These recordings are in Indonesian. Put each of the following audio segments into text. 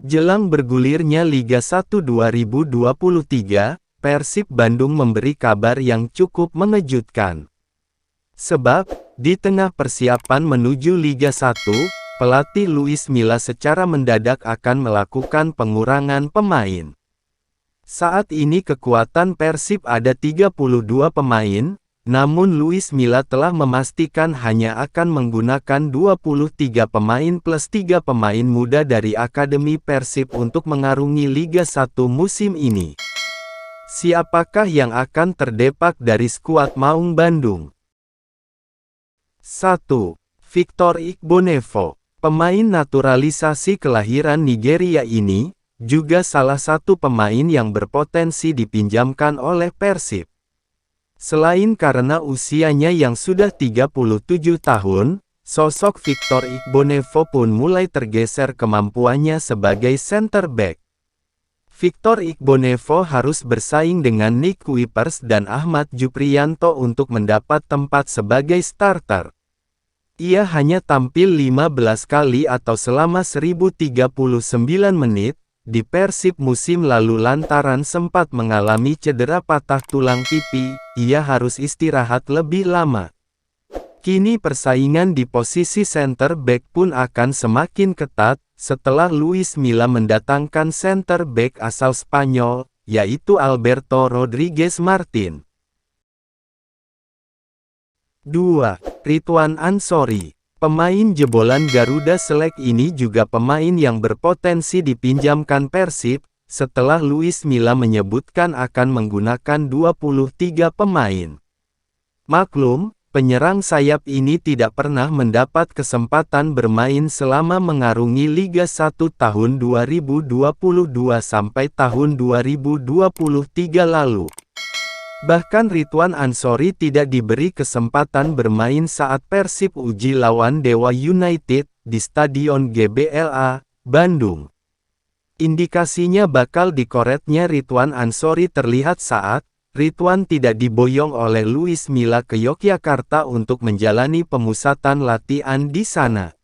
Jelang bergulirnya Liga 1 2023, Persib Bandung memberi kabar yang cukup mengejutkan. Sebab, di tengah persiapan menuju Liga 1, pelatih Luis Milla secara mendadak akan melakukan pengurangan pemain. Saat ini kekuatan Persib ada 32 pemain, namun Luis Milla telah memastikan hanya akan menggunakan 23 pemain plus 3 pemain muda dari Akademi Persib untuk mengarungi Liga 1 musim ini. Siapakah yang akan terdepak dari skuad Maung Bandung? 1. Victor Igbonevo. Pemain naturalisasi kelahiran Nigeria ini, juga salah satu pemain yang berpotensi dipinjamkan oleh Persib. Selain karena usianya yang sudah 37 tahun, sosok Victor Igbonevo pun mulai tergeser kemampuannya sebagai center back. Victor Igbonevo harus bersaing dengan Nick Kuipers dan Ahmad Jupriyanto untuk mendapat tempat sebagai starter. Ia hanya tampil 15 kali atau selama 1039 menit, di Persib musim lalu lantaran sempat mengalami cedera patah tulang pipi, ia harus istirahat lebih lama. Kini persaingan di posisi center back pun akan semakin ketat, setelah Luis Milla mendatangkan center back asal Spanyol, yaitu Alberto Rodriguez Martin. 2. Ridwan Ansori. Pemain jebolan Garuda Select ini juga pemain yang berpotensi dipinjamkan Persib, setelah Luis Milla menyebutkan akan menggunakan 23 pemain. Maklum, penyerang sayap ini tidak pernah mendapat kesempatan bermain selama mengarungi Liga 1 tahun 2022 sampai tahun 2023 lalu. Bahkan Ridwan Ansori tidak diberi kesempatan bermain saat Persib uji lawan Dewa United, di Stadion GBLA, Bandung. Indikasinya bakal dikoretnya Ridwan Ansori terlihat saat Ridwan tidak diboyong oleh Luis Milla ke Yogyakarta untuk menjalani pemusatan latihan di sana.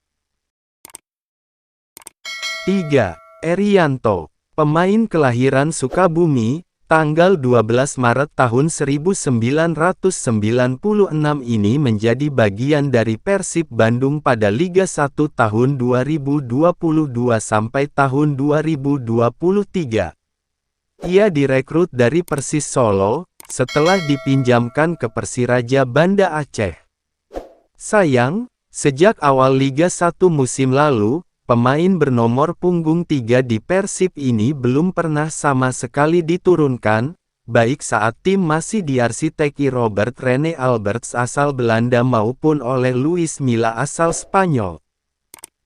3. Erianto. Pemain kelahiran Sukabumi, tanggal 12 Maret tahun 1996 ini menjadi bagian dari Persib Bandung pada Liga 1 tahun 2022 sampai tahun 2023. Ia direkrut dari Persis Solo, setelah dipinjamkan ke Persiraja Banda Aceh. Sayang, sejak awal Liga 1 musim lalu, pemain bernomor punggung 3 di Persib ini belum pernah sama sekali diturunkan, baik saat tim masih diarsiteki Robert Rene Alberts asal Belanda maupun oleh Luis Milla asal Spanyol.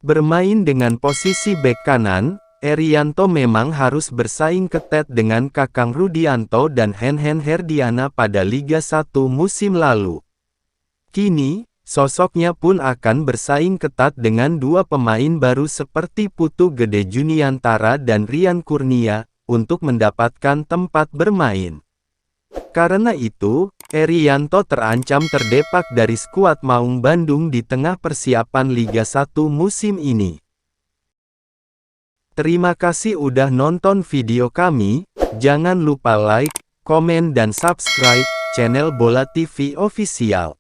Bermain dengan posisi bek kanan, Erianto memang harus bersaing ketat dengan Kakang Rudianto dan Henhen Herdiana pada Liga 1 musim lalu. Kini, sosoknya pun akan bersaing ketat dengan dua pemain baru seperti Putu Gede Juniantara dan Rian Kurnia, untuk mendapatkan tempat bermain. Karena itu, Erianto terancam terdepak dari skuad Maung Bandung di tengah persiapan Liga 1 musim ini. Terima kasih udah nonton video kami, jangan lupa like, komen dan subscribe channel Bola TV Official.